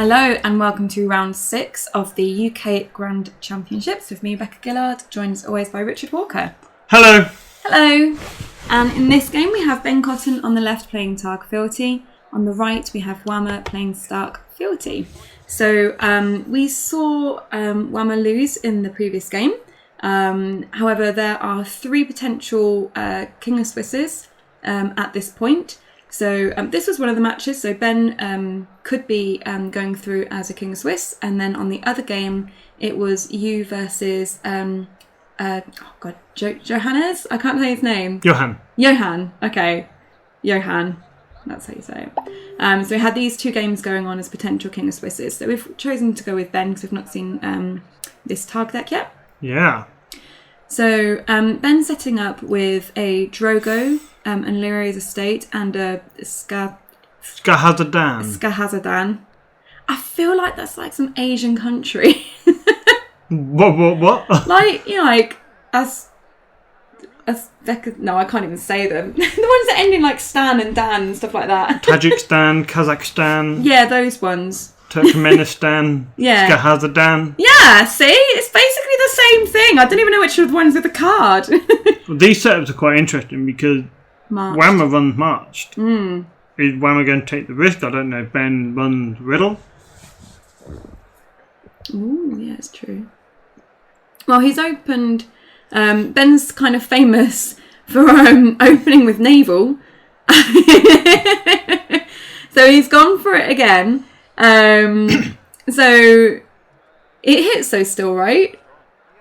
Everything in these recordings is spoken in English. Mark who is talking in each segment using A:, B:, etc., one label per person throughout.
A: Hello and welcome to round 6 of the UK Grand Championships with me, Becca Gillard, joined as always by Richard Walker.
B: Hello.
A: Hello. And in this game we have Ben Cotton on the left playing Targ Fealty. On the right we have Wamma playing Stark Fealty. So we saw Wamma lose in the previous game. However, there are 3 potential King of Swisses at this point. So this was one of the matches. So Ben could be going through as a King of Swiss. And then on the other game, it was you versus, Johannes? I can't say his name. Johan. Okay. Johan. That's how you say it. So we had these 2 games going on as potential King of Swisses. So we've chosen to go with Ben because we've not seen this Targ deck yet.
B: Yeah.
A: So Ben's setting up with a Drogo and Lyria's Estate and a Skahazadan. I feel like that's like some Asian country.
B: What?
A: Like, you know, like no, I can't even say them. The ones that end in like Stan and Dan and stuff like that.
B: Tajikistan, Kazakhstan.
A: Yeah, those ones.
B: Turkmenistan.
A: Yeah.
B: Skahazadan.
A: Yeah, see? It's basically the same thing. I don't even know which are the ones with the card.
B: Well, these setups are quite interesting because Wamma runs Marched. Is Wamma going to take the risk? I don't know. Ben runs Riddle.
A: Ooh, yeah, it's true. Well, he's opened... Ben's kind of famous for opening with Naval. So he's gone for it again. So it hits though still, right?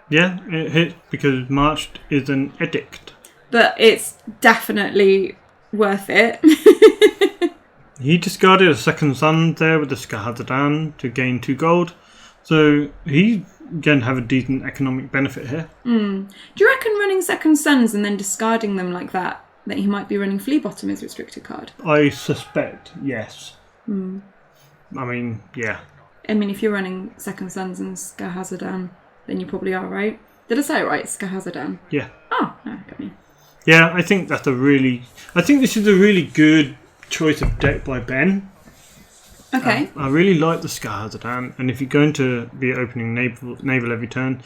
B: Yeah, it hits because Marched is an edict.
A: But it's definitely worth it.
B: He discarded a second sun there with the Skahazadan to gain 2 gold. So he's going to have a decent economic benefit here.
A: Do you reckon running second suns and then discarding them like that he might be running Flea Bottom as restricted card?
B: I suspect, yes. I mean, yeah.
A: I mean, if you're running second suns and Skahazadan, then you probably are, right? Did I say it right? Skahazadan?
B: Yeah.
A: Oh, no, got me.
B: Yeah, I think this is a really good choice of deck by Ben.
A: Okay.
B: I really like the Skahazadan, and if you're going to be opening naval every turn,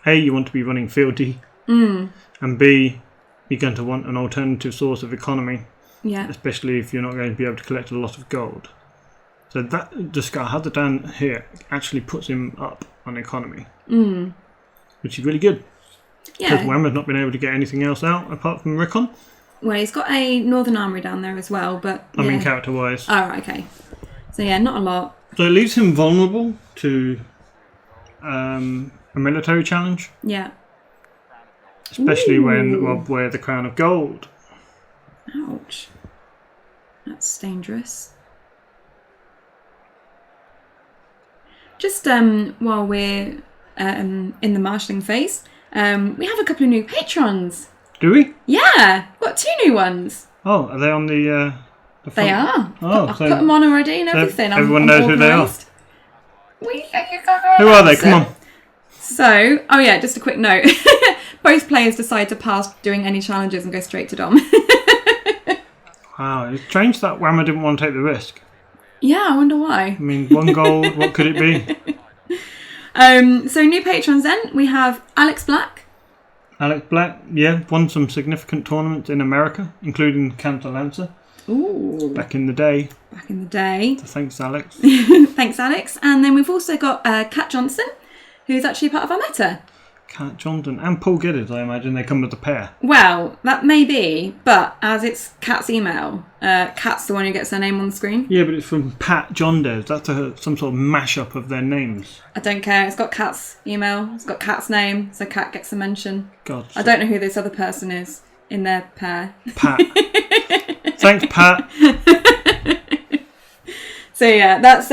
B: A, you want to be running Fealty, and B, you're going to want an alternative source of economy, especially if you're not going to be able to collect a lot of gold. So the Skahazadan here actually puts him up on economy, which is really good.
A: Yeah.
B: Because Wamma's not been able to get anything else out apart from Rickon.
A: Well, he's got a Northern Armory down there as well, but...
B: I mean, character-wise.
A: Oh, right, okay. So, yeah, not a lot.
B: So it leaves him vulnerable to a military challenge.
A: Yeah.
B: Especially when Rob wear the crown of gold.
A: Ouch. That's dangerous. Just while we're in the marshalling phase, we have a couple of new patrons.
B: Do we?
A: Yeah, got 2 new ones.
B: Oh, are they on the front?
A: They are.
B: Oh,
A: I've put them on already and everything.
B: Everyone knows who they are.
A: Who
B: are they? Come on.
A: So, just a quick note. Both players decide to pass doing any challenges and go straight to Dom.
B: Wow, it's strange that Wamma didn't want to take the risk.
A: Yeah, I wonder why.
B: I mean, 1 gold, what could it be?
A: So new patrons then, we have Alex Black.
B: Alex Black, yeah, won some significant tournaments in America, including Counter Lancer.
A: Ooh.
B: Back in the day.
A: So
B: thanks, Alex.
A: Thanks, Alex. And then we've also got Kat Johnson, who's actually part of our meta.
B: Kat Johnson and Paul Gidders, I imagine they come as a pair.
A: Well, that may be, but as it's Kat's email, Kat's the one who gets their name on the screen.
B: Yeah, but it's from Pat Jondes. That's some sort of mashup of their names. I
A: don't care. It's got Kat's email. It's got Kat's name, so Kat gets a mention.
B: God.
A: I don't know who this other person is in their pair.
B: Pat. Thanks, Pat.
A: So yeah, that's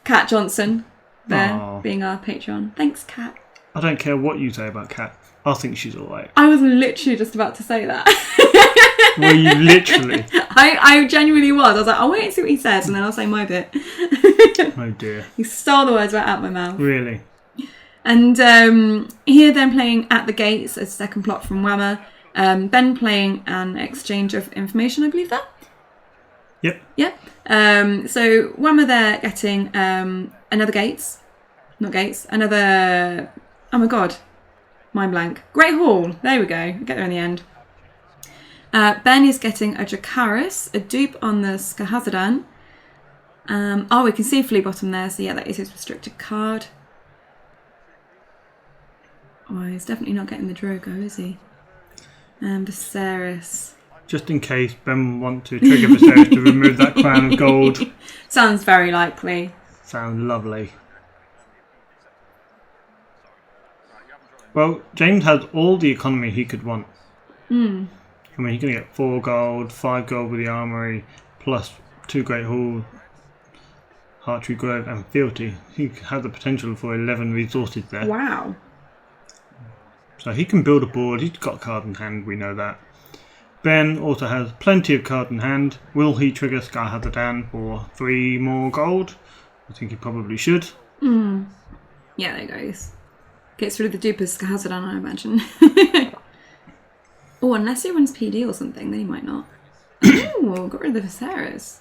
A: Kat Johnson there being our Patreon. Thanks, Kat.
B: I don't care what you say about Kat. I think she's alright.
A: I was literally just about to say that.
B: Were you literally?
A: I genuinely was. I was like, I'll wait and see what he says and then I'll say my bit.
B: Oh dear.
A: He stole the words right out of my mouth.
B: Really?
A: And here then playing At the Gates, a second plot from Wamma. Ben playing an exchange of information, I believe that.
B: Yep.
A: Yep. So Wamma there getting another gates. Not gates. Another... Oh my god. Mind blank. Great Hall. There we go. I'll get there in the end. Ben is getting a Dracarys, a dupe on the Skahazadan. We can see Flea Bottom there, so yeah, that is his restricted card. Oh, he's definitely not getting the Drogo, is he? And Viserys.
B: Just in case Ben wants to trigger Viserys to remove that crown of gold.
A: Sounds very likely.
B: Sounds lovely. Well, James has all the economy he could want. I mean, he's going to get 4 gold, 5 gold with the armory, plus 2 Great Hall, Hartree Grove and Fealty. He has the potential for 11 resources there.
A: Wow.
B: So he can build a board. He's got card in hand, we know that. Ben also has plenty of card in hand. Will he trigger Skahazadan for 3 more gold? I think he probably should.
A: Yeah, there he goes. Gets rid of the dupe of Skahazadan, I imagine. Unless he runs PD or something, then he might not. Oh, got rid of the Viserys.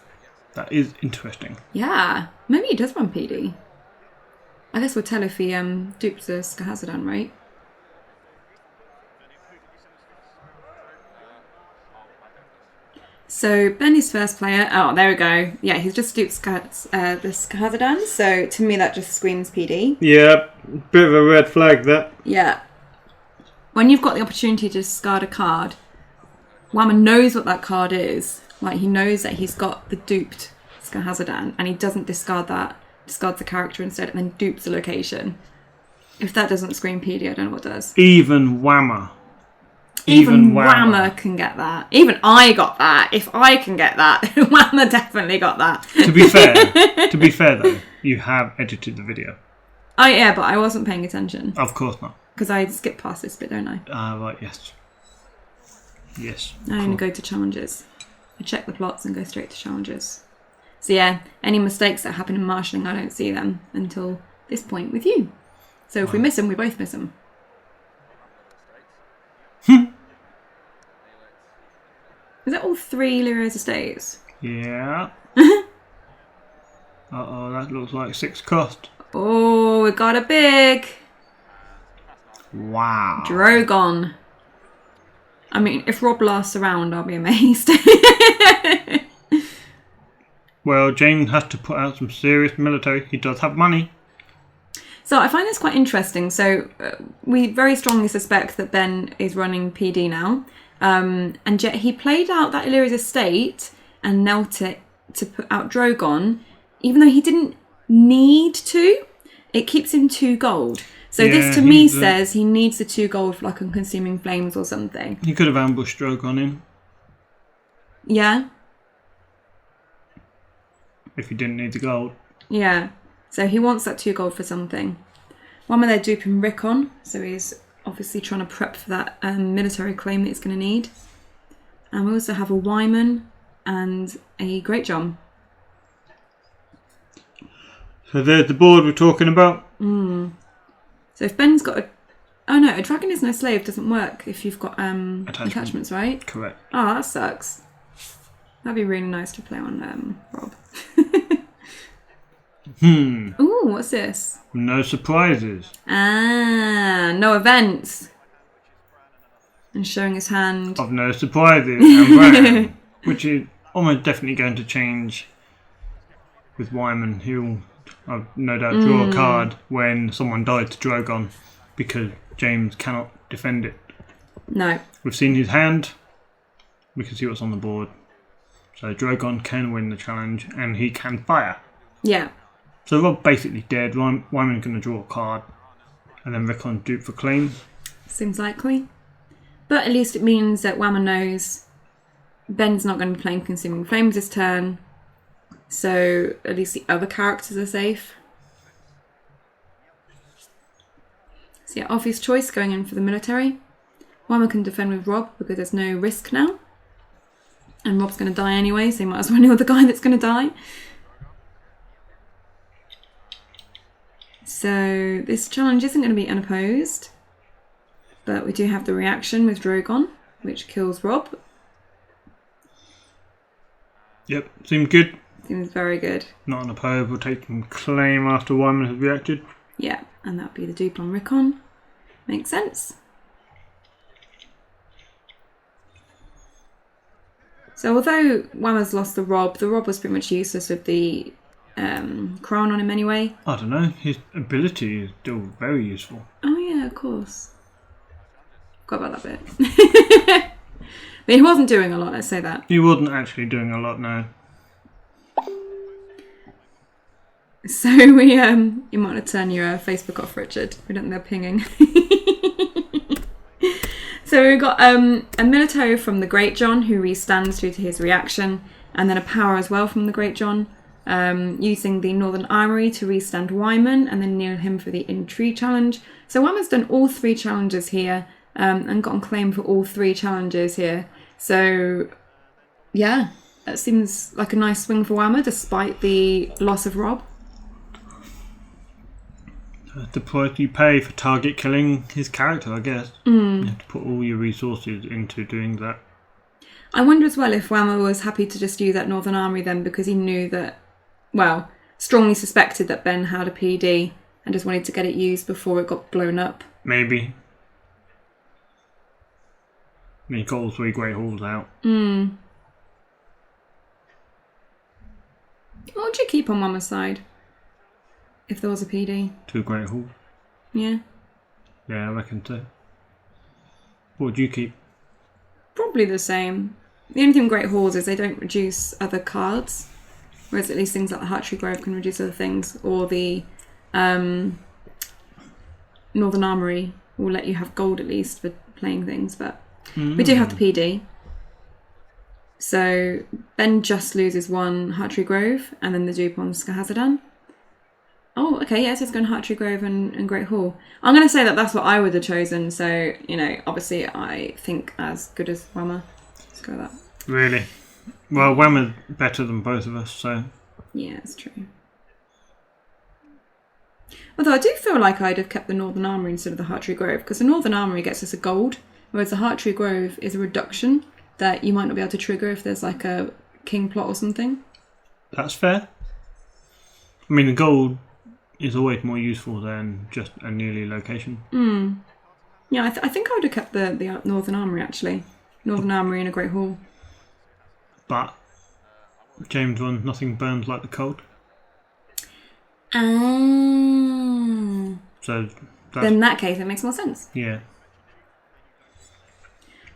B: That is interesting.
A: Yeah, maybe he does run PD. I guess we'll tell if he dupes the Skahazadan, right? So Ben is first player. Oh, there we go. Yeah, he's just duped the Skahazadan. So to me, that just screams PD.
B: Yeah, bit of a red flag, that.
A: Yeah. When you've got the opportunity to discard a card, Wamma knows what that card is. Like, he knows that he's got the duped Skahazadan, and he doesn't discard that. Discards the character instead, and then dupes the location. If that doesn't scream PD, I don't know what does.
B: Even Wamma.
A: Even Wamma can get that. Even I got that. If I can get that, Wamma definitely got that.
B: To be fair though, you have edited the video.
A: Oh yeah, but I wasn't paying attention.
B: Of course not.
A: Because I skip past this bit, don't I?
B: Right, yes. Yes.
A: I only go to challenges. I check the plots and go straight to challenges. So yeah, any mistakes that happen in marshalling, I don't see them until this point with you. So if we miss them, we both miss them. Is that all 3 Lyra's estates?
B: Yeah. Uh-oh, that looks like 6 cost.
A: Oh, we got a big...
B: Wow.
A: Drogon. I mean, if Rob lasts around, I'll be amazed.
B: Well, James has to put out some serious military. He does have money.
A: So I find this quite interesting. So we very strongly suspect that Ben is running PD now. And yet he played out that Illyria's estate and knelt it to put out Drogon, even though he didn't need to. It keeps him 2 gold. So
B: Yeah,
A: this to me says he needs the 2 gold for like on Consuming Flames or something.
B: You could have ambushed Drogon in
A: Yeah?
B: if you didn't need the gold.
A: Yeah. So he wants that 2 gold for something. One of they're duping Rick on, so he's obviously trying to prep for that military claim that he's going to need. And we also have a Wyman and a Great John.
B: So there's the board we're talking about.
A: So if Ben's got a... Oh no, a dragon is no slave doesn't work if you've got attachments, right?
B: Correct.
A: Oh, that sucks. That'd be really nice to play on Rob. Ooh, what's this?
B: No surprises.
A: No events. And showing his hand.
B: Of no surprises. And Bran, which is almost definitely going to change with Wyman. He'll, I've no doubt, draw a card when someone died to Drogon because James cannot defend it.
A: No.
B: We've seen his hand. We can see what's on the board. So Drogon can win the challenge and he can fire.
A: Yeah.
B: So Rob basically dead. Wyman's going to draw a card. And then Rickon dupe for claim.
A: Seems likely. But at least it means that Wamma knows Ben's not going to be playing Consuming Flames this turn. So at least the other characters are safe. So yeah, obvious choice going in for the military. Wamma can defend with Rob because there's no risk now. And Rob's going to die anyway, so you might as well know the guy that's going to die. So this challenge isn't going to be unopposed. But we do have the reaction with Drogon, which kills Rob.
B: Yep, seemed good.
A: Seems very good.
B: Not an opposable, taking claim after Wamma has reacted.
A: Yeah, and that'd be the dupe on Rickon. Makes sense. So although Wamma's lost the Rob was pretty much useless with the crown on him anyway.
B: I don't know, his ability is still very useful.
A: Oh yeah, of course. Forgot about that bit. But he wasn't doing a lot, let's say that.
B: He wasn't actually doing a lot, no.
A: So we, you might have turned your Facebook off, Richard. We don't think they're pinging. So we've got a military from the Great John who restands due to his reaction, and then a power as well from the Great John, using the Northern Armory to restand Wyman and then kneel him for the in-tree challenge. So Wyman's done all 3 challenges here, and gotten claim for all 3 challenges here. So, yeah, that seems like a nice swing for Wamma despite the loss of Rob.
B: The price you pay for target killing his character, I guess. You have to put all your resources into doing that.
A: I wonder as well if Wamma was happy to just use that Northern Army then because he knew that, well, strongly suspected that Ben had a PD and just wanted to get it used before it got blown up.
B: Maybe. He got all 3 Great Halls out.
A: What would you keep on Wamma's side? If there was a PD?
B: 2 Great Halls.
A: Yeah.
B: Yeah, I reckon so. What would you keep?
A: Probably the same. The only thing with Great Halls is they don't reduce other cards. Whereas at least things like the Hartree Grove can reduce other things. Or the Northern Armory will let you have gold at least for playing things. But we do have the PD. So Ben just loses 1 Hartree Grove and then the dupe on Skahazadan. Oh, okay, yes, it's going Hartree Grove and Great Hall. I'm going to say that that's what I would have chosen. So, you know, obviously I think as good as Wamma. Let's go with that.
B: Really? Well, Wamma's better than both of us, so...
A: Yeah, it's true. Although I do feel like I'd have kept the Northern Armory instead of the Hartree Grove, because the Northern Armory gets us a gold, whereas the Hartree Grove is a reduction that you might not be able to trigger if there's like a king plot or something.
B: That's fair. I mean, the gold is always more useful than just a nearly location.
A: Yeah, I think I would have kept the Northern Armory, actually. Northern Armory and a Great Hall.
B: But James 1, nothing burns like the cold.
A: Ah.
B: So
A: Then in that case, it makes more sense.
B: Yeah.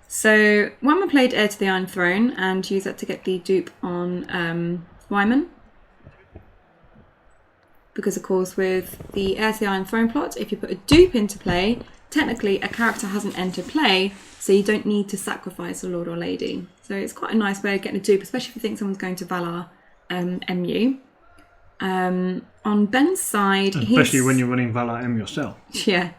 A: So Wamma played Heir to the Iron Throne and used that to get the dupe on Wyman. Because, of course, with the Heir to the Iron Throne plot, if you put a dupe into play, technically a character hasn't entered play, so you don't need to sacrifice a lord or lady. So it's quite a nice way of getting a dupe, especially if you think someone's going to Valar MU. On Ben's side...
B: Especially when you're running Valar M yourself.
A: Yeah.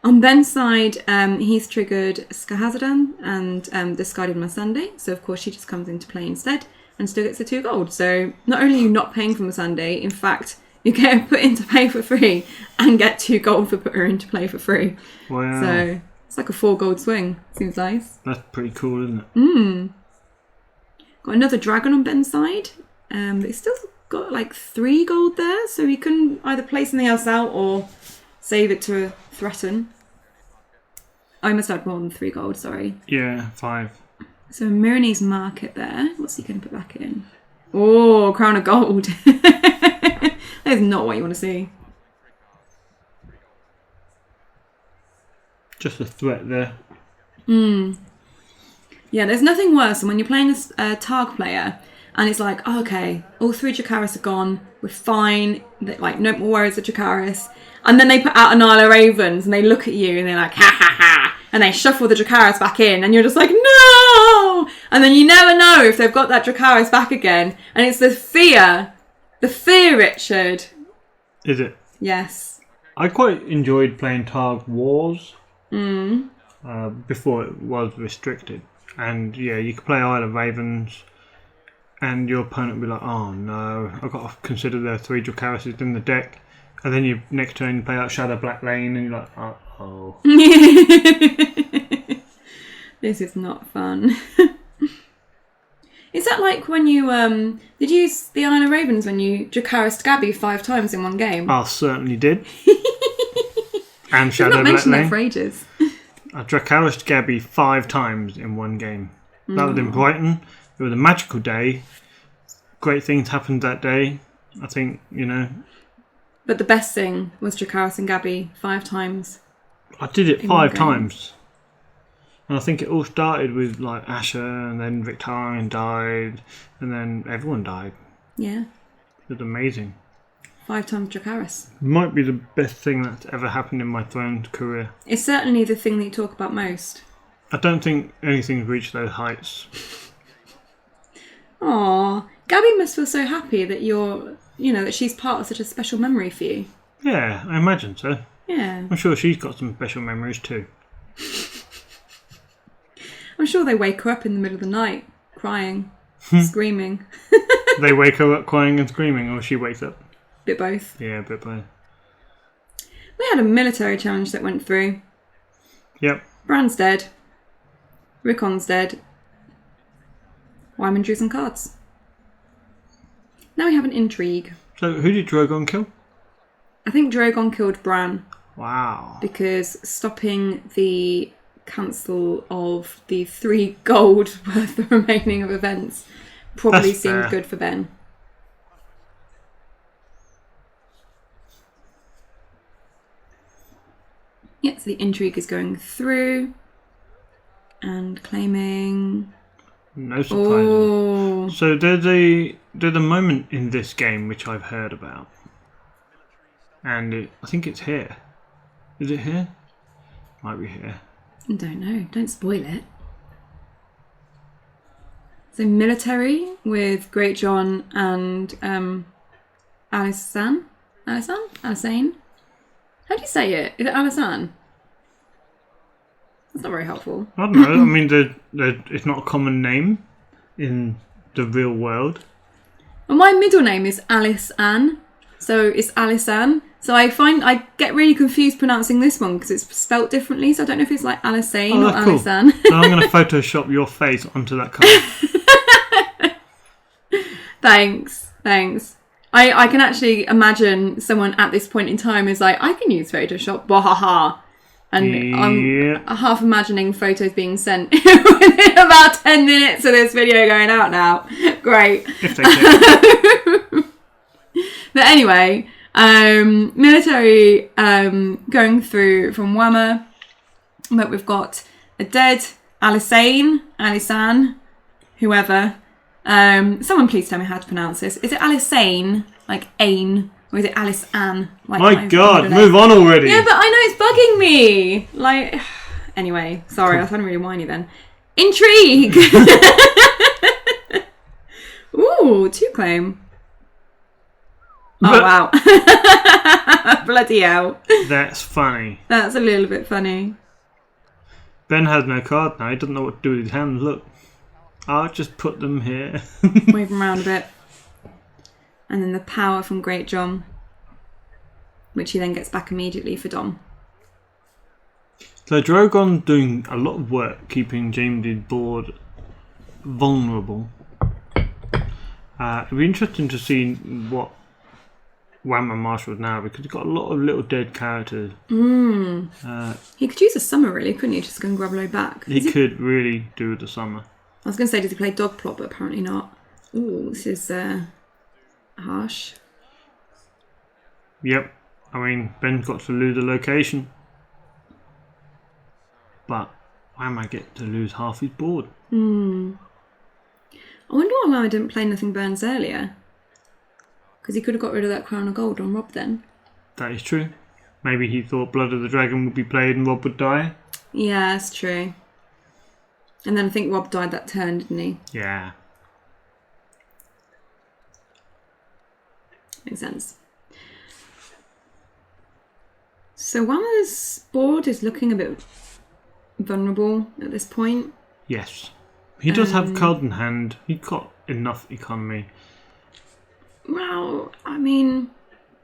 A: On Ben's side, he's triggered Skahazadan and discarded Missandei, so of course she just comes into play instead and still gets the 2 gold. So not only are you not paying for Missandei, in fact... You get her put into play for free and get 2 gold for putting her into play for free.
B: Wow.
A: So it's like a 4 gold swing. Seems nice.
B: That's pretty cool, isn't it?
A: Got another dragon on Ben's side. But he's still got like 3 gold there. So he can either play something else out or save it to threaten. Oh, I must have more than 3 gold, sorry.
B: Yeah, 5.
A: So Myronese Market there. What's he going to put back in? Oh, Crown of Gold. That is not what you want to see.
B: Just a threat there.
A: Yeah, there's nothing worse than when you're playing a Targ player and it's like, oh, okay, all 3 Dracarys are gone, we're fine, like no more worries of Dracarys. And then they put out an Isle of Ravens and they look at you and they're like, ha ha ha, and they shuffle the Dracarys back in and you're just like, no! And then you never know if they've got that Dracarys back again. And it's the fear, Richard.
B: Is it?
A: Yes.
B: I quite enjoyed playing Targ Wars before it was restricted. And yeah, you could play Isle of Ravens and your opponent would be like, oh no, I've got to consider there are 3 Dracarys in the deck. And then you next turn you play out Shadow Black Lane and you're like, oh.
A: This is not fun. Is that like when you did you use the Isle of Ravens when you Dracarys Gabby 5 times in one game?
B: I certainly did. And
A: I've
B: Shadow
A: not mentioned that
B: Blackling.
A: for ages.
B: I Dracarys Gabby 5 times in one game. That was in Brighton. It was a magical day. Great things happened that day. I think,
A: But the best thing was Dracarys and Gabby 5 times.
B: I did it
A: In one
B: 5
A: game.
B: times. And I think it all started with like Asher, and then Victorian died, and then everyone died.
A: Yeah.
B: It was amazing.
A: 5 times Dracarys.
B: Might be the best thing that's ever happened in my Thrones career.
A: It's certainly the thing that you talk about most.
B: I don't think anything's reached those heights.
A: Aww. Gabby must feel so happy that that she's part of such a special memory for you.
B: Yeah, I imagine so.
A: Yeah.
B: I'm sure she's got some special memories too.
A: I'm sure they wake her up in the middle of the night, crying, screaming.
B: They wake her up crying and screaming, or she wakes up.
A: Bit both.
B: Yeah, a bit both.
A: We had a military challenge that went through.
B: Yep.
A: Bran's dead. Rickon's dead. Wyman drew some cards. Now we have an intrigue.
B: So, who did Drogon kill?
A: I think Drogon killed Bran
B: Wow.
A: because stopping the cancel of the 3 gold worth the remaining of events probably
B: That's
A: seemed
B: fair.
A: good for Ben. Yeah, so the intrigue is going through and claiming.
B: No surprises.
A: Oh,
B: So there's a moment in this game which I've heard about, and I think it's here. Is it here? Might be here.
A: I don't know. Don't spoil it. So military with Great John and Alisane? How do you say it? Is it Alisane? That's not very helpful.
B: I don't know. I mean, it's not a common name in the real world.
A: Well, my middle name is Alice Ann, so it's Alisane. So I get really confused pronouncing this one because it's spelt differently. So I don't know if it's like Alisane or
B: that's cool.
A: Alisane.
B: So I'm going to Photoshop your face onto that card.
A: Thanks. I can actually imagine someone at this point in time is like, I can use Photoshop, wahaha. And I'm half imagining photos being sent within about 10 minutes of this video going out now. Great.
B: If they can.
A: But anyway, military going through from Wamma. But we've got a dead Alisane, whoever. Someone please tell me how to pronounce this. Is it Alisane, like Ain, or is it Alice Ann? Like
B: My God, move on already.
A: Yeah, but I know it's bugging me. Like, anyway, sorry, I was sounding really whiny then. Intrigue. Ooh, 2 claim. Oh wow! Bloody hell.
B: That's funny.
A: That's a little bit funny.
B: Ben has no card now. He doesn't know what to do with his hands. Look. I'll just put them here.
A: Wave them around a bit. And then the power from Great John, which he then gets back immediately for Dom.
B: So Drogon doing a lot of work keeping James's board vulnerable. It'll be interesting to see what Wamma marshals now, because he's got a lot of little dead characters.
A: He could use a summer really, couldn't he? Just go and grab a load back.
B: He could really do with the summer.
A: I was going to say, does he play dog plot, but apparently not. Ooh, this is harsh.
B: Yep. I mean, Ben's got to lose a location. But Wamma get to lose half his board.
A: I wonder why Mama didn't play Nothing Burns earlier. Because he could have got rid of that crown of gold on Rob then.
B: That is true. Maybe he thought Blood of the Dragon would be played and Rob would die.
A: Yeah, that's true. And then I think Rob died that turn, didn't he?
B: Yeah.
A: Makes sense. So Wamma's board is looking a bit vulnerable at this point.
B: Yes. He does have cards in hand. He's got enough economy.
A: Well, I mean,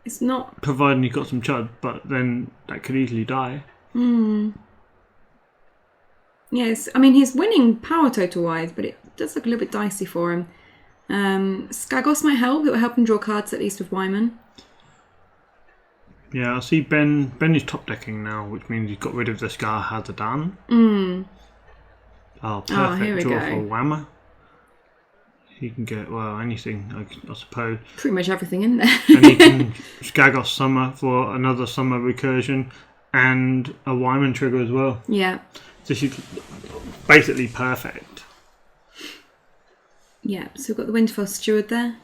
A: it's not...
B: Providing he's got some chud, but then that could easily die.
A: Yes, I mean, he's winning power total-wise, but does look a little bit dicey for him. Skagos might help. It will help him draw cards at least with Wyman.
B: Yeah, I see Ben is top decking now, which means he's got rid of the Scar Hazadan. Oh, perfect
A: here we
B: draw
A: go.
B: for Wamma. He can get, well, anything, I suppose.
A: Pretty much everything in there.
B: And he can Skagos Summer for another Summer recursion and a Wyman trigger as well.
A: Yeah.
B: So she's basically perfect.
A: Yeah, so we've got the Winterfell Steward there.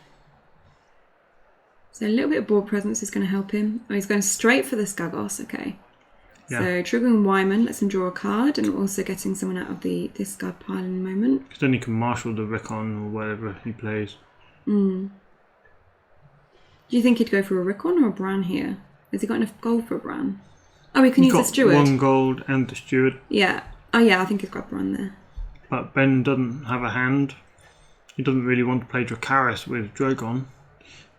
A: So a little bit of board presence is going to help him. Oh, he's going straight for the Skagos, okay.
B: Yeah.
A: So triggering Wyman lets him draw a card and also getting someone out of the discard pile in a moment.
B: Because then he can marshal the Rickon or whatever he plays.
A: Do you think he'd go for a Rickon or a Bran here? Has he got enough gold for a Bran? Oh, he can use the Steward.
B: 1 gold and the Steward.
A: Yeah. Oh yeah, I think he's got Bran there.
B: But Ben doesn't have a hand. He doesn't really want to play Dracarys with Drogon.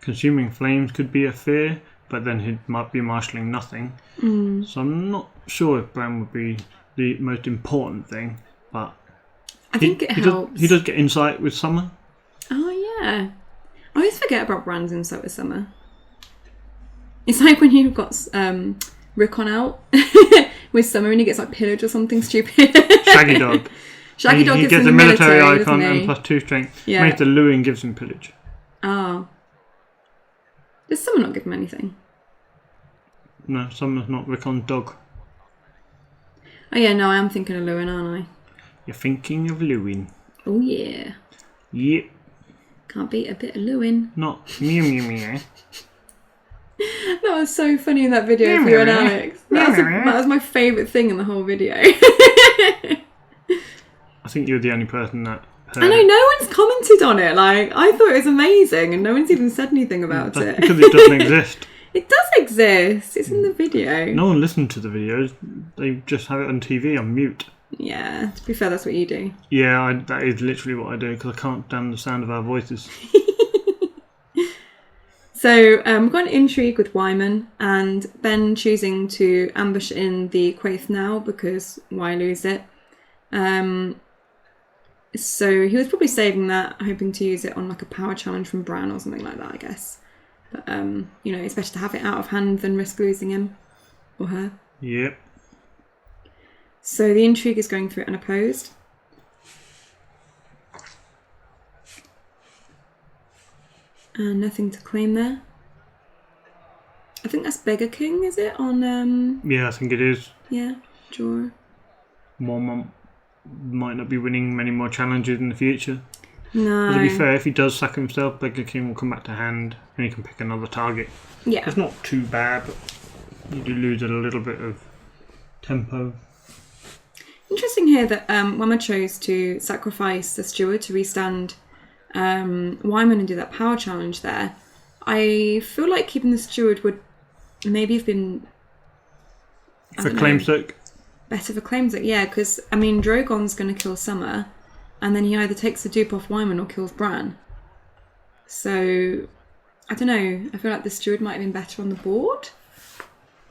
B: Consuming Flames could be a fear, but then he might be marshalling nothing. So I'm not sure if Bran would be the most important thing, but
A: I think it helps.
B: He does get insight with Summer.
A: Oh yeah. I always forget about Bran's insight with Summer. It's like when you've got Rickon out with Summer and he gets like pillage or something stupid.
B: Shaggy Dog.
A: Shaggy Dog
B: he
A: gives
B: gets
A: him
B: a
A: the
B: military
A: military
B: icon
A: doesn't he?
B: and +2 strength.
A: Yeah.
B: Makes the Lewin gives him pillage.
A: Oh. Does Summer not give him anything?
B: No, Summer's not Rickon's dog.
A: Oh yeah, no, I am thinking of Lewin, aren't I?
B: You're thinking of Lewin.
A: Oh yeah.
B: Yep.
A: Can't beat a bit of Lewin.
B: Not mew mew mew.
A: That was so funny in that video of you and Alex. That was my favourite thing in the whole video.
B: I think you're the only person that heard
A: I know,
B: it.
A: no one's commented on it. Like, I thought it was amazing and no one's even said anything about
B: That's
A: it.
B: because it doesn't exist.
A: It does exist. It's in the video.
B: No one listened to the videos. They just have it on TV on mute.
A: Yeah, to be fair, that's what you do.
B: Yeah, that is literally what I do because I can't stand the sound of our voices.
A: So we've got an intrigue with Wyman and Ben choosing to ambush in the Quaith now because why lose it? So he was probably saving that, hoping to use it on like a power challenge from Bran or something like that, I guess. But, you know, it's better to have it out of hand than risk losing him or her.
B: Yep.
A: So the intrigue is going through unopposed. And nothing to claim there. I think that's Beggar King, is it? On,
B: Yeah, I think it is.
A: yeah, draw.
B: Wamma might not be winning many more challenges in the future.
A: No.
B: But to be fair, if he does sack himself, Beggar King will come back to hand and he can pick another target.
A: Yeah.
B: It's not too bad, but you do lose a little bit of tempo.
A: Interesting here that Wamma chose to sacrifice the steward to restand Wyman and do that power challenge there. I feel like keeping the steward would maybe have been
B: For claim's sake.
A: better for claims sake, yeah, because I mean Drogon's going to kill Summer, and then he either takes the dupe off Wyman or kills Bran. So I don't know. I feel like the steward might have been better on the board.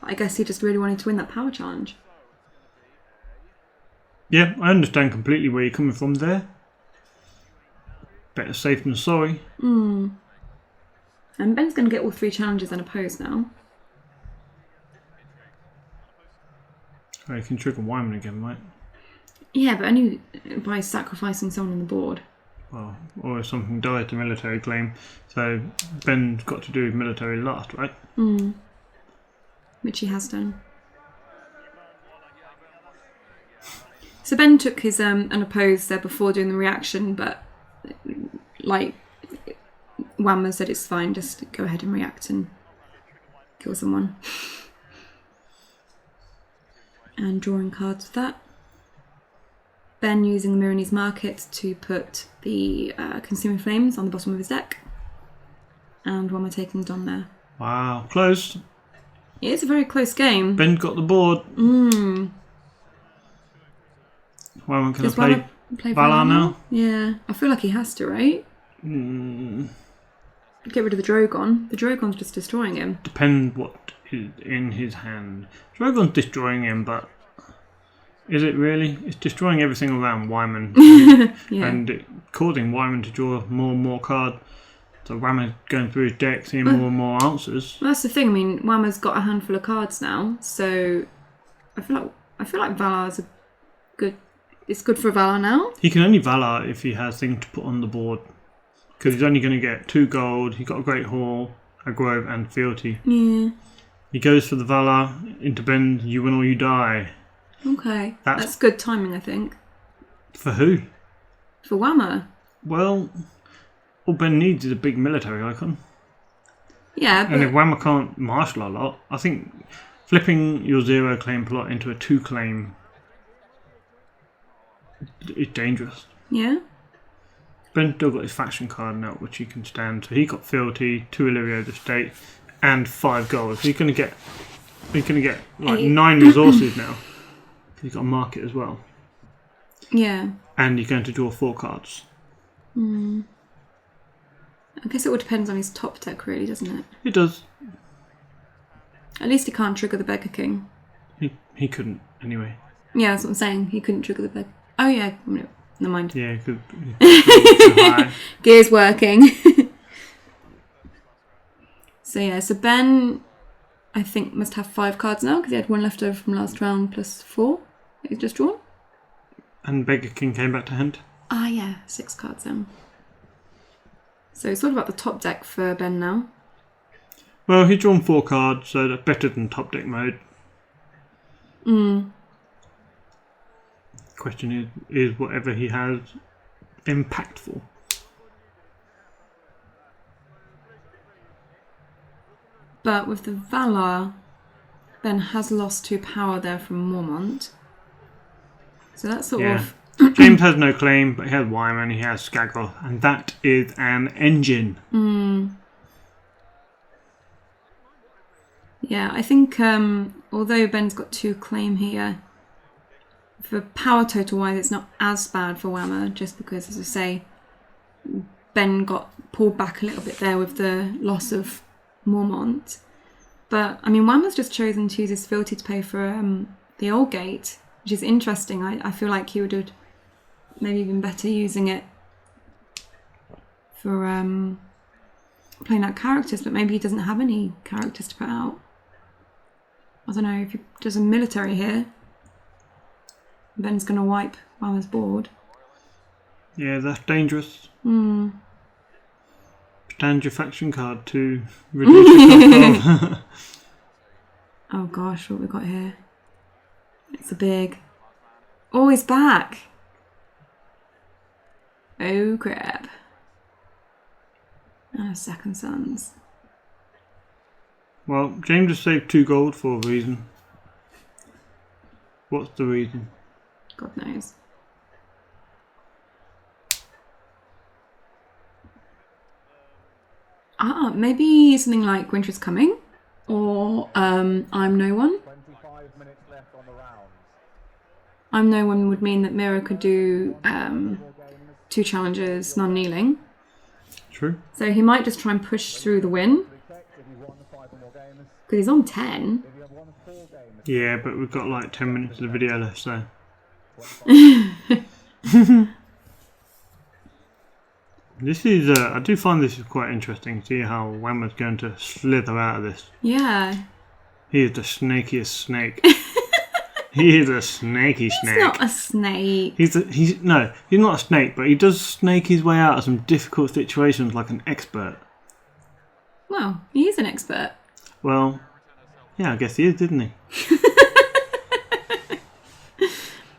A: I guess he just really wanted to win that power challenge.
B: Yeah, I understand completely where you're coming from there. Better safe than sorry.
A: And Ben's going to get all 3 challenges unopposed now.
B: Oh, you can trigger Wyman again, right?
A: Yeah, but only by sacrificing someone on the board.
B: Well, or if something died to military claim. So Ben's got to do military last, right?
A: Which he has done. So Ben took his unopposed there before doing the reaction, but like Wamma said it's fine, just go ahead and react and kill someone. And drawing cards with that. Ben using the Myronese Market to put the Consuming Flames on the bottom of his deck. And Wamma taking Don there.
B: Wow, close.
A: It is a very close game.
B: Ben got the board. Wyman can I play Valar now?
A: Yeah, I feel like he has to, right? Get rid of the Drogon. The Drogon's just destroying him.
B: Depends what is in his hand. Drogon's destroying him, but Is it really? It's destroying everything around Wyman
A: Yeah.
B: and causing Wyman to draw more and more cards. So Wamma going through his deck, seeing more and more answers.
A: Well, that's the thing. I mean, Wamma's got a handful of cards now, so I feel like Valar's a good. It's good for Valar now.
B: He can only Valar if he has things to put on the board, because he's only going to get 2 gold. He's got a Great Hall, a Grove, and Fealty.
A: Yeah.
B: He goes for the Valar into Ben. You win or you die.
A: Okay. That's good timing, I think.
B: For who?
A: For Wamma.
B: Well, all Ben needs is a big military icon.
A: Yeah, but...
B: And if Wamma can't marshal a lot, I think flipping your 0 claim plot into a 2 claim is dangerous.
A: Yeah?
B: Ben's still got his faction card now, which he can stand. So he got Fealty, 2 Illyrio's estate, and 5 gold. So he's gonna get like 9 resources now. He's got a market as well.
A: Yeah.
B: And you're going to draw 4 cards.
A: I guess it all depends on his top deck, really, doesn't it?
B: It does.
A: At least he can't trigger the Beggar King.
B: He couldn't anyway.
A: Yeah, that's what I'm saying. He couldn't trigger the Beggar... Oh, yeah. No, never mind.
B: Yeah, because
A: Gear's working. So Ben, I think, must have 5 cards now, because he had 1 left over from last round plus 4 that he's just drawn.
B: And Beggar King came back to hand.
A: Ah, yeah. 6 cards then. So it's all about the top deck for Ben now.
B: Well, he's drawn 4 cards, so that's better than top deck mode. Question is whatever he has impactful?
A: But with the Valar, Ben has lost 2 power there from Mormont. So that's sort of...
B: James has no claim, but he has Wyman, he has Skaggroth, and that is an engine.
A: Yeah, I think although Ben's got 2 claim here, for power total wise, it's not as bad for Wamma, just because, as I say, Ben got pulled back a little bit there with the loss of Mormont. But, I mean, Wamma's just chosen to use his Fealty to pay for the Old Gate, which is interesting. I feel like he would have maybe been better using it for playing out characters, but maybe he doesn't have any characters to put out. I don't know, if he does a military here, Ben's going to wipe Wamma's board.
B: Yeah, that's dangerous. Stand your faction card to reduce your top.
A: Oh gosh, what have we got here? It's a big... Oh, he's back! Oh crap. Oh, Second Sons.
B: Well, James has saved 2 gold for a reason. What's the reason?
A: God knows. Maybe something like Winter is Coming, or I'm No One.
C: 25 minutes left on the round.
A: I'm No One would mean that Mira could do 2 challenges non-kneeling.
B: True.
A: So he might just try and push through the win, because he's on 10.
B: Yeah, but we've got like 10 minutes of the video left, so... This is, I do find this is quite interesting. See how Wamma's going to slither out of this.
A: Yeah.
B: He is the snakiest snake. He is a snaky snake.
A: He's not a snake.
B: He's not a snake, but he does snake his way out of some difficult situations like an expert.
A: Well, he is an expert.
B: Well, yeah, I guess he is, didn't he?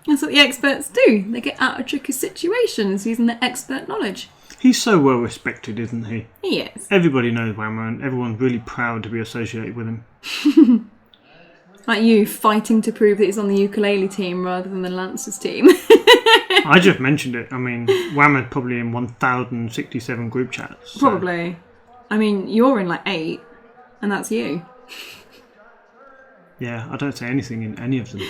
A: That's what the experts do. They get out of tricky situations using their expert knowledge.
B: He's so well respected, isn't he?
A: He is.
B: Everybody knows Wamma and everyone's really proud to be associated with him.
A: Like you fighting to prove that he's on the ukulele team rather than the Lancers team.
B: I just mentioned it. I mean, Wamma's probably in 1,067 group chats. So.
A: Probably. I mean, you're in like 8, and that's you.
B: Yeah, I don't say anything in any of them.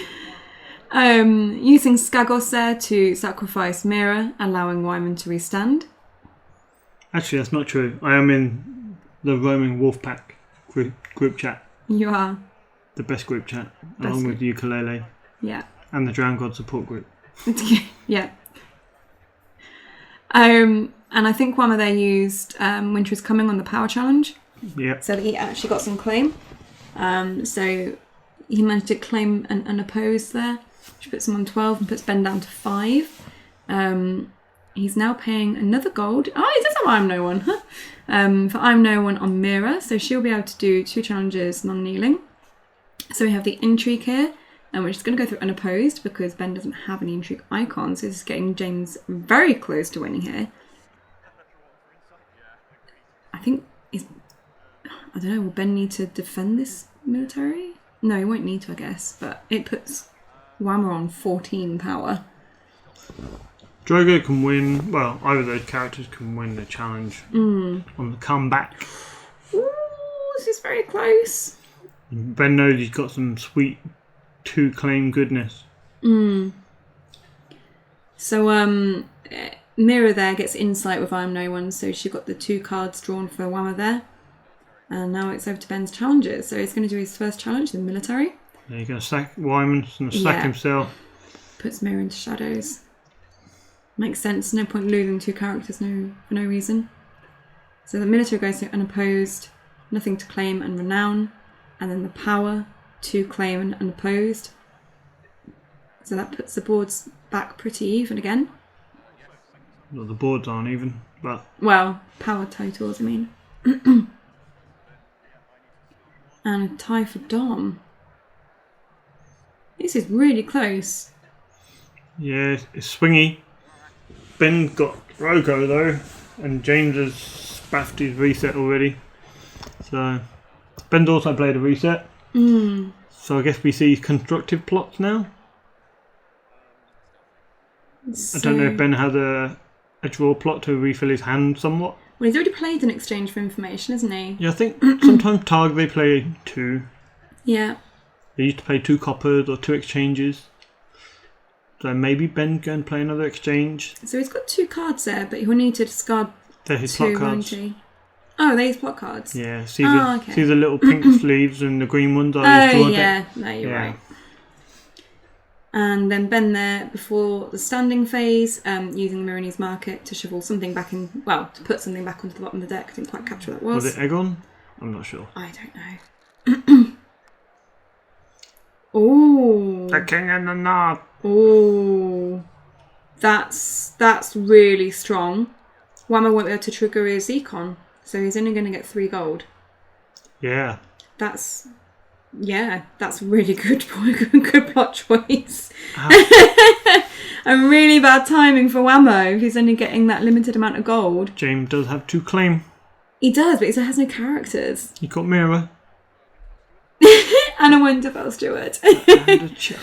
A: Using Skagos there to sacrifice Mira, allowing Wyman to restand.
B: Actually, that's not true. I am in the Roaming Wolfpack group chat.
A: You are.
B: The best group chat, along with ukulele.
A: Yeah.
B: And the Drowned God support group.
A: Yeah. And I think Wamma there used Winter is Coming on the power challenge.
B: Yeah.
A: So that he actually got some claim. So he managed to claim an unopposed there, which puts him on 12 and puts Ben down to 5. He's now paying another gold. Oh, he does have I'm No One, huh? For I'm No One on Mira, so she'll be able to do 2 challenges non-kneeling. So we have the intrigue here, and we're just going to go through unopposed because Ben doesn't have any intrigue icons. So this is getting James very close to winning here. I think I don't know, will Ben need to defend this military? No, he won't need to, I guess, but it puts Wamma on 14 power.
B: Drogo can win, well, either of those characters can win the challenge on the comeback.
A: Ooh, this is very close.
B: Ben knows he's got some sweet 2 claim goodness.
A: So, Mira there gets insight with I'm No One, so she got the 2 cards drawn for Wamma there. And now it's over to Ben's challenges. So he's going to do his first challenge, the military.
B: Yeah, he's going to sack Wyman's going to sack himself.
A: Puts Mira into shadows. Makes sense. No point losing 2 characters for no reason. So the military goes to unopposed, nothing to claim and renown. And then the power, 2 claim and unopposed. So that puts the boards back pretty even again.
B: Well, the boards aren't even, but...
A: Well, power totals, I mean. And a tie for Dom. This is really close.
B: Yeah, it's swingy. Ben got Rogo though, and James has spaffed his reset already. So, Ben's also played a reset. So I guess we see constructive plots now. I don't know if Ben has a draw plot to refill his hand somewhat.
A: Well, he's already played an exchange for information, hasn't he?
B: Yeah, I think sometimes Targ they play 2.
A: Yeah.
B: They used to play 2 coppers or 2 exchanges. So maybe Ben going to play another exchange.
A: So he's got 2 cards there, but he'll need to discard
B: They're his
A: 2,
B: plot cards.
A: won't he? Oh, they're his plot cards.
B: Yeah, see
A: okay.
B: the little pink sleeves and the green ones are his draw deck.
A: No, you're right. And then Ben there before the standing phase, using Marini's market to shovel something back in, well, to put something back onto the bottom of the deck. I didn't quite capture what that was.
B: Was it Egon? I'm not sure.
A: I don't know. Oh.
B: The King and the North.
A: Oh. That's really strong. Wamma won't be able to trigger his econ, so he's only going to get 3 gold.
B: Yeah.
A: That's really good plot choice. And really bad timing for Wammo if he's only getting that limited amount of gold.
B: James does have 2 claim.
A: He does, but he has no characters.
B: He got Mira.
A: And a Winterfell Steward.
B: And a Chad.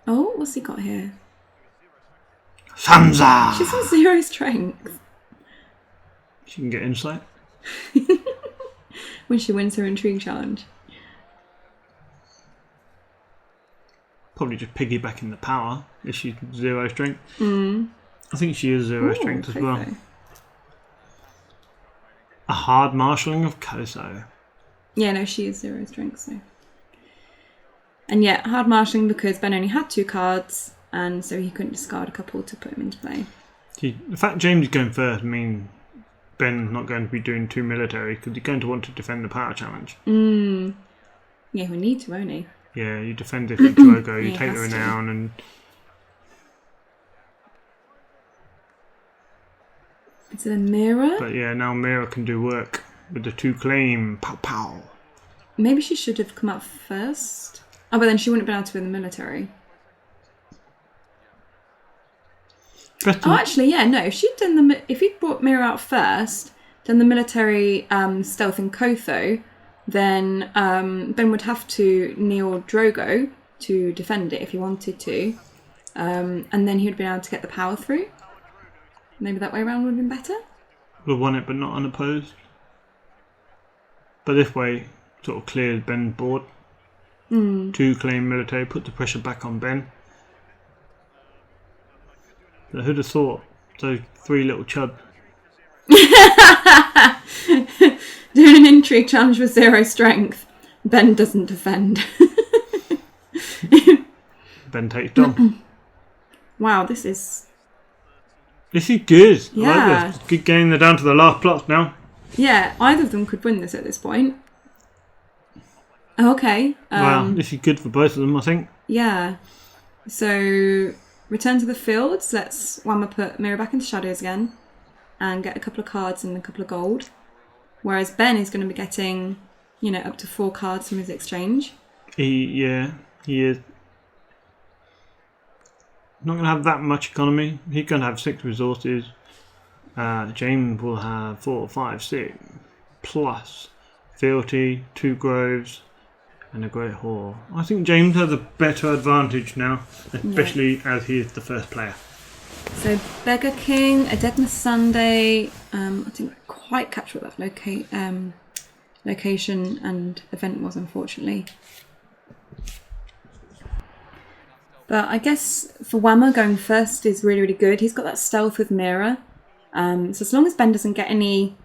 A: Oh, what's he got here?
B: Sansa!
A: She's on 0 strength.
B: She can get insight.
A: When she wins her intrigue challenge.
B: Probably just piggybacking the power if she's 0 strength. I think she is 0 strength as well. A hard marshalling of Koso.
A: Yeah, no, she is 0 strength, so. And yeah, hard marshalling because Ben only had 2 cards, and so he couldn't discard a couple to put him into play.
B: See, the fact James is going first means Ben's not going to be doing 2 military because he's going to want to defend the power challenge.
A: Yeah, he'll need to, won't he?
B: Yeah, you defend it with Drogo, you
A: Yeah,
B: take the
A: has to.
B: renown, and
A: Is it a mirror?
B: but yeah, now Mira can do work with the 2 claim. Pow pow.
A: Maybe she should have come out first. Oh, but then she wouldn't have been able to win the military. Oh, actually, yeah, no. If she'd done if he'd brought Mira out first, done the military stealth in Kotho, then Ben would have to kneel Drogo to defend it if he wanted to, and then he would be able to get the power through. Maybe that way around would have been better.
B: Would have won it, but not unopposed. But this way, sort of clears Ben's board. 2 claim military, put the pressure back on Ben. So who'd have thought those 3 little chud?
A: Doing an intrigue challenge with 0 strength. Ben doesn't defend.
B: Ben takes Dom.
A: Wow, this is...
B: This is good. I
A: Yeah.
B: like this. Good game. They're down to the last plots now.
A: Yeah, either of them could win this at this point. Okay.
B: Wow, this is good for both of them, I think.
A: Yeah. So, return to the fields. Let's Wamma put Mirror back into shadows again and get a couple of cards and a couple of gold. Whereas Ben is going to be getting, up to 4 cards from his exchange.
B: He is. Not going to have that much economy. He's going to have 6 resources. James will have 4, 5, 6. Plus Fealty, 2 groves, and a great hall. I think James has a better advantage now, especially as he is the first player.
A: So Beggar King, a Deadness Sunday. I didn't quite capture what that location and event was, unfortunately. But I guess for Wamma, going first is really, really good. He's got that stealth with Mirror. So as long as Ben doesn't get any,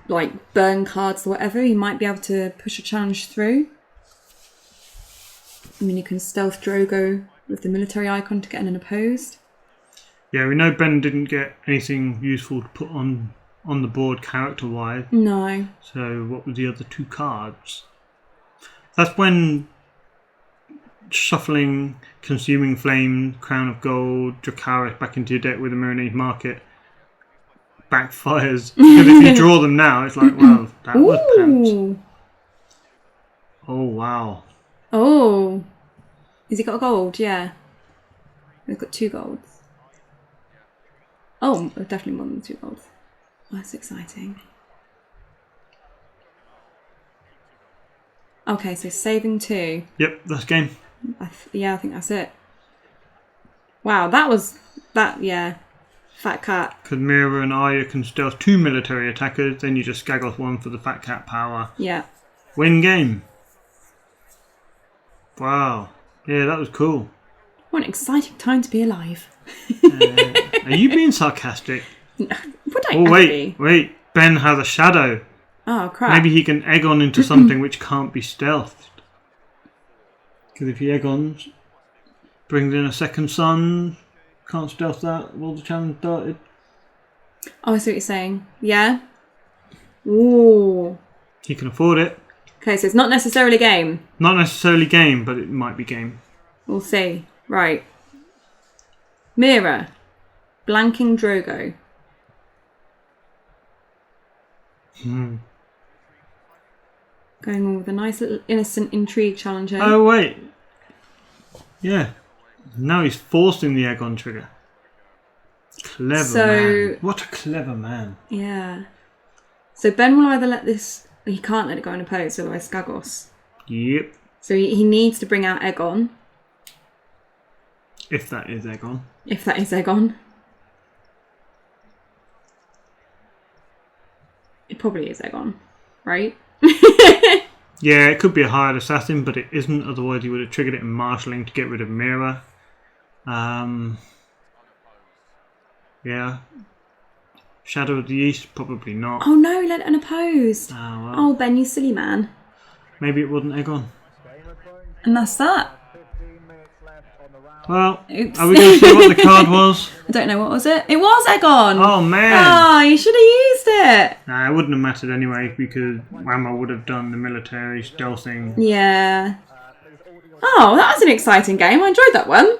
A: like burn cards or whatever, he might be able to push a challenge through. I mean, you can stealth Drogo with the military icon to get an unopposed.
B: Yeah, we know Ben didn't get anything useful to put on the board character-wise.
A: No.
B: So what were the other 2 cards? That's when shuffling Consuming Flame, Crown of Gold, Dracarys back into your deck with a Marinade Market backfires. Because if you draw them now, it's like, well, that was pants. Oh, wow.
A: Oh. Has he got a gold? Yeah. He's got 2 golds. Oh, definitely more than 2 golds. Oh, that's exciting. Okay, so saving 2.
B: Yep, that's game.
A: I think that's it. Wow, that was... yeah. Fat cat.
B: Because Mira and Arya can stealth 2 military attackers, then you just skag off 1 for the fat cat power.
A: Yeah.
B: Win game. Wow. Yeah, that was cool.
A: What an exciting time to be alive.
B: Are you being sarcastic?
A: Would I
B: Oh,
A: ever be?
B: wait. Ben has a shadow.
A: Oh, crap.
B: Maybe he can egg on into something which can't be stealthed. Because if he egg on, brings in a second sun, can't stealth that, all the challenge started.
A: Oh, I see what you're saying. Yeah? Ooh.
B: He can afford it.
A: Okay, so it's not necessarily game.
B: Not necessarily game, but it might be game.
A: We'll see. Right. Mira. Blanking Drogo. Going on with a nice little innocent intrigue challenger.
B: Oh, wait. Yeah. Now he's forcing the egg on trigger. Clever man. What a clever man.
A: Yeah. So Ben will either let this... He can't let it go unopposed, otherwise Skagos.
B: Yep.
A: So he needs to bring out Aegon.
B: If that is Aegon.
A: If that is Aegon. It probably is Aegon, right?
B: Yeah, it could be a hired assassin, but it isn't. Otherwise, he would have triggered it in marshalling to get rid of Mira. Yeah. Shadow of the East, probably not.
A: Oh no, he let it unopposed.
B: Ah, well.
A: Oh, Ben, you silly man.
B: Maybe it wasn't Aegon.
A: And that's that.
B: Well,
A: Oops.
B: are we going to see what the card was?
A: I don't know, what was it? It was Aegon!
B: Oh, man.
A: Oh, you should have used it!
B: Nah, it wouldn't have mattered anyway, because Wamma would have done the military stealthing.
A: Yeah. Oh, that was an exciting game. I enjoyed that one.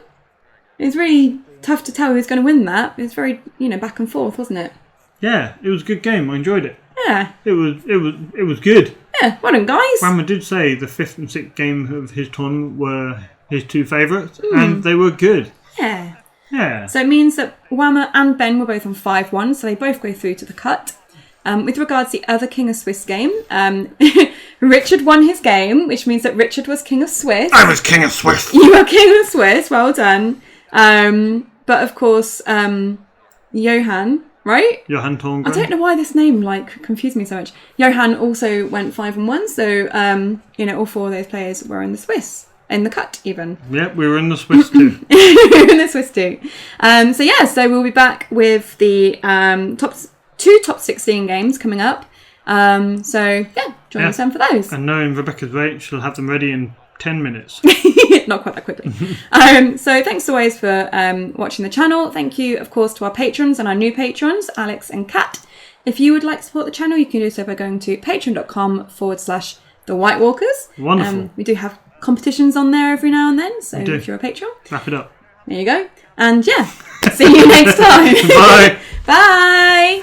A: It was really tough to tell who's going to win that. It was very, back and forth, wasn't it?
B: Yeah, it was a good game. I enjoyed it.
A: Yeah.
B: It was good.
A: Yeah, well done, guys.
B: Wamma did say the 5th and 6th game of his tournament were his 2 favourites, and they were good.
A: Yeah.
B: Yeah.
A: So it means that Wamma and Ben were both on 5-1, so they both go through to the cut. With regards to the other King of Swiss game, Richard won his game, which means that Richard was King of Swiss.
B: I was King of Swiss.
A: You were King of Swiss, well done. But of course, Johan, right?
B: Johan Torngren.
A: I don't know why this name confused me so much. Johan also went 5-1, so all 4 of those players were in the Swiss. In the cut, even.
B: Yep, we were in the Swiss too.
A: In the Swiss too. So we'll be back with the top 16 games coming up. So yeah, join us then for those.
B: And knowing Rebecca's rate, she'll have them ready in 10 minutes.
A: Not quite that quickly. So thanks always for watching the channel. Thank you, of course, to our patrons and our new patrons, Alex and Kat. If you would like to support the channel, you can do so by going to patreon.com/The White Walkers.
B: Wonderful.
A: We do have competitions on there every now and then, so if you're a patron.
B: Wrap it up.
A: There you go. And yeah, see you next time.
B: Bye.
A: Bye.